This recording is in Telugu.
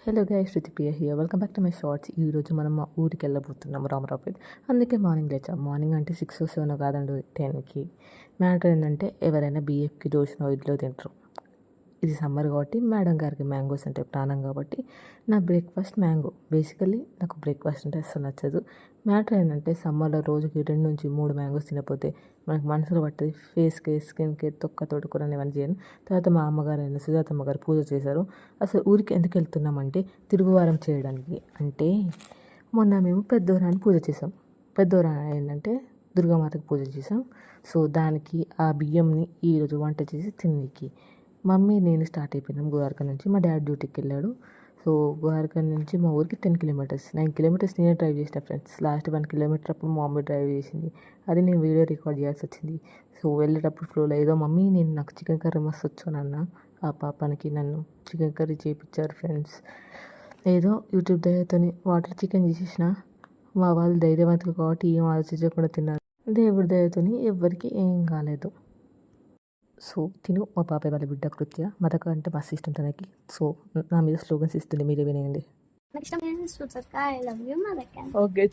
Hello guys, Shrutipriya here. Welcome back to my shorts. ఈరోజు మనం మా ఊరికి వెళ్ళబోతున్నాము, రామరావుపేట్. అందుకే మార్నింగ్ లేచాం. మార్నింగ్ అంటే 6 or 7 కాదండి, 10కి. మ్యాటర్ ఏంటంటే ఎవరైనా బీఎఫ్కి దోషనో ఇడ్లో తింటారు. ఇది సమ్మర్ కాబట్టి మేడం గారికి మ్యాంగోస్ అంటే ప్రాణం కాబట్టి నా బ్రేక్ఫాస్ట్ మ్యాంగో. బేసికలీ నాకు బ్రేక్ఫాస్ట్ అంటే అస్సలు నచ్చదు. మ్యాటర్ ఏంటంటే సమ్మర్లో రోజుకి 2 నుంచి 3 మ్యాంగోస్ తినకపోతే మనకు మనసులో పట్టది. ఫేస్కి, స్కిన్కి, తొక్క తోడుకూరని ఇవన్నీ చేయను. తర్వాత మా అమ్మగారు అయిన సుజాతమ్మ గారు పూజ చేశారు. అసలు ఊరికి ఎందుకు వెళ్తున్నామంటే తిరుగువారం చేయడానికి. అంటే మొన్న మేము పెద్దోరాన్ని పూజ చేసాం. పెద్దోరా ఏంటంటే దుర్గామాతకు పూజ చేసాం. సో దానికి ఆ బియ్యంని ఈరోజు వంట చేసి తినడానికి మమ్మీ నేను స్టార్ట్ అయిపోయినాం గోవార్క నుంచి. మా డాడీ డ్యూటీకి వెళ్ళాడు. సో గోవార్క నుంచి మా ఊరికి 10 kilometers, 9 kilometers నేనే డ్రైవ్ చేసిన ఫ్రెండ్స్. లాస్ట్ 1 kilometer అప్పుడు మా మమ్మీ డ్రైవ్ చేసింది. అది నేను వీడియో రికార్డ్ చేయాల్సి వచ్చింది. సో వెళ్ళేటప్పుడు ఫ్లోలో ఏదో మమ్మీ నేను నాకు చికెన్ కర్రీ మస్తు వచ్చానన్న ఆ పాపానికి నన్ను చికెన్ కర్రీ చేయించారు ఫ్రెండ్స్. ఏదో యూట్యూబ్ దయతో వాటర్ చికెన్ చేసేసిన. మా వాళ్ళు ధైర్యవంతులు కాబట్టి ఏం ఆలోచించకుండా తిన్నారు. దేవుడి దయతో ఎవ్వరికి ఏం కాలేదు. సో తిను మా పాప వాళ్ళ బిడ్డ కృత్య. మదక అంటే మస్తు ఇష్టం తనకి. సో నా మీద స్లోగన్స్ ఇస్తుంది, మీరే వినేయండి. Next time, I love you, mother. Okay.